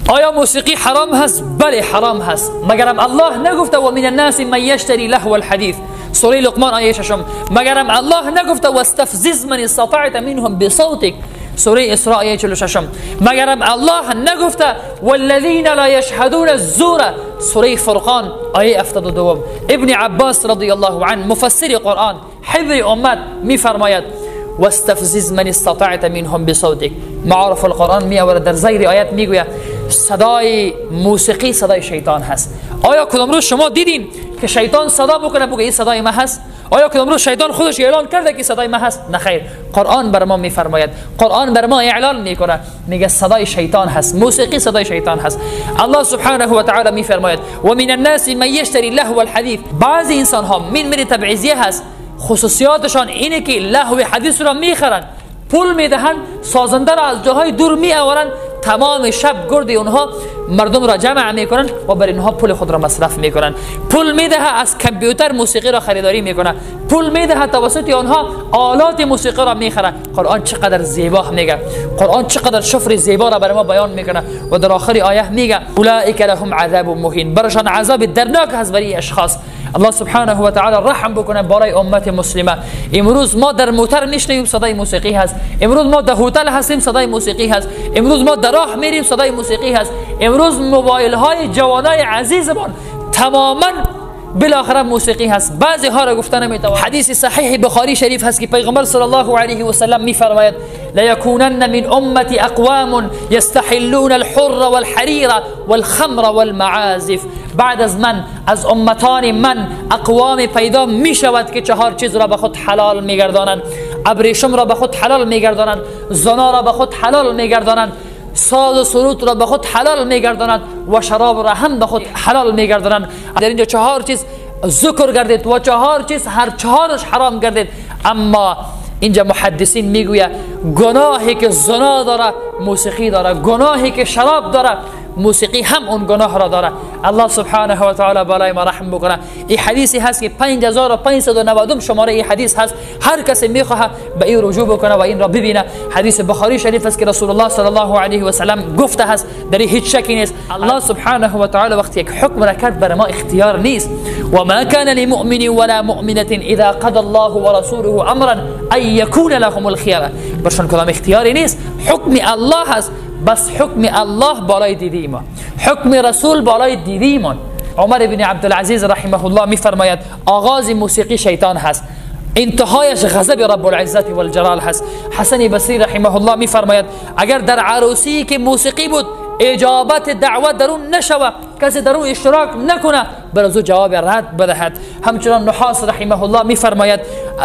آیا موسیقی حرام هست؟ بله حرام هست، مگرم الله نگفته و من الناس من یشتری لهو الحدیث؟ سوره لقمان آیه 6. مگرم الله نگفته واستفزز من استطعت منهم بصوتك؟ سوره اسراء آیه 46. مگرم الله نگفته والذین لا یشهدون الزور؟ سوره فرقان آیه 72. ابن عباس رضی الله عنه مفسر قرآن حبر امت میفرماید واستفزز من استطعت منهم بصوتك. معارف القرآن می آورد در زیر آیت میگوید صدای موسیقی صدای شیطان هست. آیا کدام روز شما دیدین که شیطان صدا بکنه بگه این صدای ما هست؟ آیا کدام روز شیطان خودش اعلان کرده که صدای ما هست؟ نه خیر، قرآن بر ما میفرماید، قرآن بر ما اعلان میکنه، میگه صدای شیطان هست، موسیقی صدای شیطان هست. الله سبحانه و تعالی میفرماید و من الناس من یشتری لهو الحدیث. بعضی انسان ها من تبعیضیه هست، خصوصیاتشان اینه که لهو حدیث را میخرن، پول میدهن، سازنده را از جاهای دور میآورن، تمام شب گرد اونها مردم را جمع میکنن و بر اینها پول خود را مصرف میکنن. پول میده از کامپیوتر موسیقی را خریداری میکنه، پول میده توسط آنها آلات موسیقی را میخره. قرآن چقدر زیبا میگه، قرآن چقدر شفر زیبا را برای ما بیان میکنه و در آخر آیه میگه اولئک لهم عذاب مهین، برشان عذاب درناک هست برای اشخاص. الله سبحانه و تعالی رحم بکنه برای امت مسلمه. امروز ما در موتر نشنیم صدای موسیقی هست، امروز ما در هتل هستیم صدای موسیقی هست، امروز ما در راه میریم صدای موسیقی هست، امروز موبایل های جوانای عزیزمان تماما بالاخره موسیقی هست. بعضی ها را گفتن نمیتوان. حدیث صحیح بخاری شریف هست که پیغمبر صلی الله علیه و سلم میفرماید لیکونن من امتی اقوام یستحلون الحر والحریر والخمر والمعازف. بعد از من، از امتان من، اقوام پیدا می شود که 4 چیز را به خود حلال میگردانند. ابریشم را به خود حلال میگردانند، زنا را به خود حلال میگردانند، ساز و سرود را به خود حلال میگردانند و شراب را هم به خود حلال میگردانند. در اینجا 4 چیز ذکر گردید و 4 چیز هر 4ش حرام گردید. اما اینجا محدثین میگوید گناهی که زنا داره موسیقی داره، گناهی که شراب داره موسیقی هم اون گناه را داره. الله سبحانه و تعالی بالای ما رحم بکنه. این حدیثی هست که 5590 شماره این حدیث هست، هر کسی میخواه به این رجوع بکنه و این را ببینه. حدیث بخاری شریف است که رسول الله صلی الله علیه و سلم گفته هست، در هیچ شکی نیست. الله سبحانه و تعالی وقتی یک حکم را کرد بر ما اختیار نیست. و ما کان لمؤمن ولا مؤمنه اذا قضى الله ورسوله امرا ان يكون لهم الخيار. برشان کلام اختیاری نیست، حکم الله هست، بس حکم الله بالای دیدی ما، حکم رسول بالای دیدی ما. عمر بن عبدالعزیز رحمه الله میفرماید آغاز موسیقی شیطان هست، انتهایش غضب رب العزت والجلال هست. حسن بصری رحمه الله میفرماید اگر در عروسی که موسیقی بود اجابت دعوت در اون نشوه، کسی در اون اشتراک نکنه، بر از او جواب رد بدهد. همچنان نحاس رحمه الله میفرماید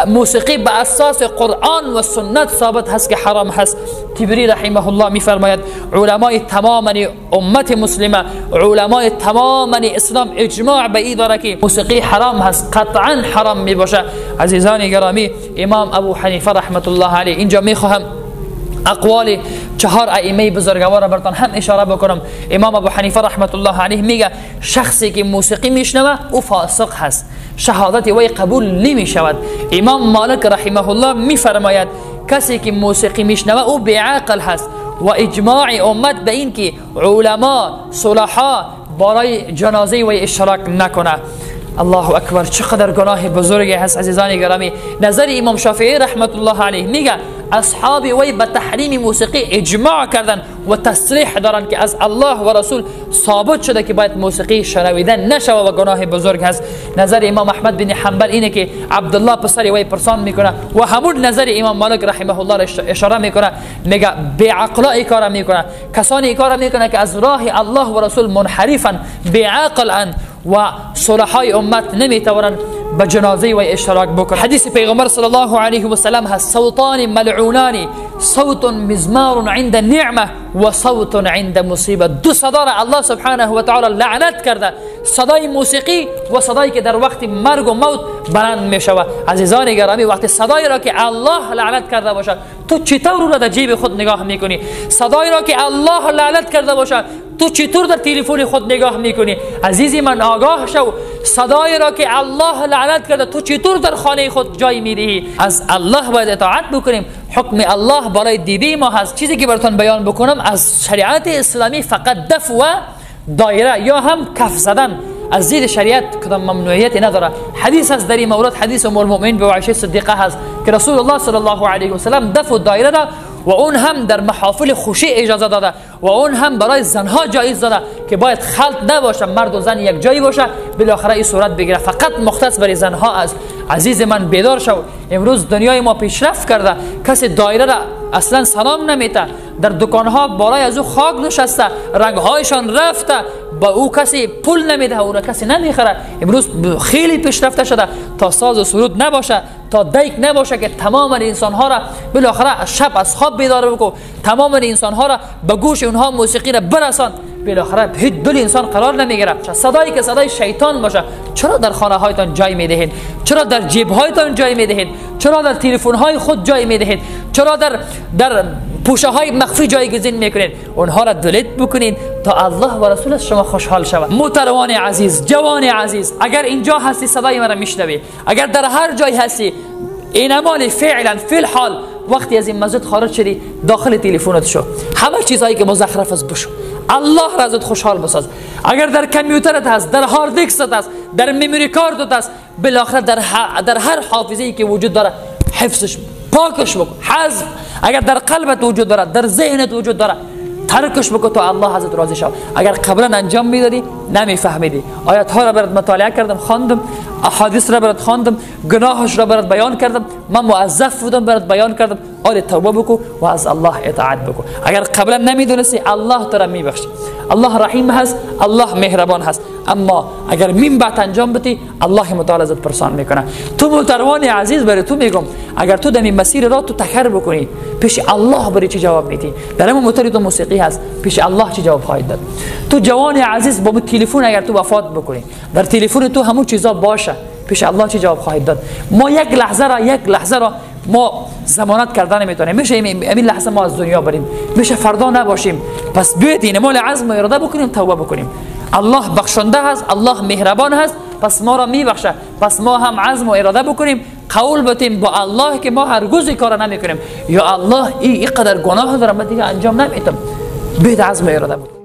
موسیقی به اساس قرآن و سنت ثابت هست که حرام هست. تبری رحمه الله میفرماید علمای تمام امت مسلمه، علمای تمام اسلام اجماع به این داره که موسیقی حرام هست، قطعا حرام می باشه. عزیزان گرامی، امام ابو حنیفه رحمت الله علیه، اینجا میخواهم اقوال 4 ائمه بزرگوار براتون هم اشاره بکنم. امام ابو حنیفه رحمت الله علیه میگه شخصی که موسیقی میشنوه او فاسق هست، شهادت وی قبول نمی شود. امام مالک رحمه الله میفرماید کسی که موسیقی میشنوه او بیعقل هست و اجماع امت به این که علما صلحا برای جنازه وی اشتراک نکنه. الله اکبر، چقدر گناه بزرگی هست عزیزان گرامی. نظر امام شافعی رحمت الله علیه میگه اصحاب وی به تحریم موسیقی اجماع کردن و تصریح دارن که از الله و رسول ثابت شده که باید موسیقی شنویدن نشوه و گناه بزرگ هست. نظر امام احمد بن حنبل اینه که عبدالله پسر وی پرسان میکنه و همون نظر امام مالک رحمه الله اشاره میکنه، میگه بیعقلا ای کار میکنه، کسانی ای کار میکنه که از راه الله و رسول منحرفن، بیعقلن و صلحای امت نمیتوانند به جنازه و اشتراک بکنند. حدیث پیغمبر صلی الله علیه و سلم هست صوتان ملعونان، صوت مزمار عند نعمه و صوت عند مصیبه. 2 صدا را الله سبحانه و تعالی لعنت کرده، صدای موسیقی و صدایی که در وقت مرگ و موت بلند می شود. عزیزان گرامی، وقتی صدایی را که الله لعنت کرده باشد تو چطور را در جیب خود نگاه میکنی؟ صدایی را که الله لعنت کرده باشد تو چطور در تلفن خود نگاه میکنی؟ عزیزی من آگاه شو، صدایی را که الله لعنت کرده تو چطور در خانه خود جای میدهی؟ از الله باید اطاعت بکنیم، حکم الله برای دیده ما هست. چیزی که براتون بیان بکنم از شریعت اسلامی فقط دف و دایره یا هم کف زدن از زیر شریعت کدام ممنوعیتی نداره. حدیث هست در این مورد، حدیث ام المؤمنین به عایشه صدیقه هست که رسول الله صلی الله علیه و سلم دف و دایره را و اون هم در محافل خوشی اجازه داده و اون هم برای زنها جایز داده که باید خلط نباشه، مرد و زن یک جایی باشه، بالاخره این صورت بگیره. فقط مختص برای زنها است. عزیز من بیدار شو، امروز دنیای ما پیشرفت کرده، کسی دایره را اصلا سلام نمیته، در دکانها بالای از او خاک نشسته، رنگهایشان رفته، با او کسی پول نمیده، او را کسی نمیخره. امروز خیلی پیشرفته شده تا ساز و سرود نباشه، تا دیک نباشه که تمام انسان ها را بالاخره شب از خواب بیدار بکو، تمام انسان ها را به گوش اونها موسیقی را برسان، بالاخره هیچ دل انسان قرار نمیگیره. صدایی که صدای شیطان باشه. چرا در خانه هایتان جای میدهید؟ چرا در جیب هایتان جای میدهید؟ چرا در تلفن های خود جای میدهید؟ چرا در پوشه های مخفی جایگزین میکنید؟ اونها را دلیت بکنید تا الله و رسول شما خوشحال شود. محترمان عزیز، جوان عزیز، اگر اینجا هستی صدای مرا میشنوی، اگر در هر جای هستی، این عمل فعلا فی الحال وقتی از این مسجد خارج شدی داخل تلفنت شو، همه چیزایی که مزخرف است بشو، الله را ازت خوشحال بساز. اگر در کامپیوترت هست، در هارد دیسکت هست، در مموری کارت هست، بالاخره در هر حافظه‌ای که وجود داره حفظش پاکش بکن، حذف. اگر در قلبت وجود داره، در ذهنت وجود داره، ترکش بکن تا الله ازت راضی شود. اگر قبلا انجام میدادی نمیفهمیدی. آیات ها را برات مطالعه کردم، خواندم، احادیث را برات خواندم، گناهش را برات بیان کردم، من موظف بودم برات بیان کردم. آره توبه بکن و از الله اطاعت بکن. اگر قبلا نمیدونستی الله تو را میبخشه. الله رحیم هست، الله مهربان هست. اما اگر من بعد انجام بدی الله متعال ازت پرسان میکنه. تو محترمان عزیز، برای تو میگم اگر تو در این مسیر را تو تکرار بکنی پیش الله برای چی جواب میدی؟ در همون موتوری تو موسیقی هست، پیش الله چی جواب خواهید داد؟ تو جوان عزیز با تلفن اگر تو وفات بکنی، در تلفن تو همون چیزا باشه، پیش الله چی جواب خواهید داد؟ ما یک لحظه را ما ضمانت کردن نمیتونیم. میشه این لحظه ما از دنیا بریم، میشه فردا نباشیم. پس بیاید این مال عزم و اراده بکنیم، توبه بکنیم. الله بخشنده هست، الله مهربان هست، پس ما را میبخشه. پس ما هم عزم و اراده بکنیم، قول بتیم با الله که ما هرگز کار نمیکنیم. یا الله این قدر گناه دارم من دیگه انجام نمیدم. بیاید عزم و اراده بکنیم.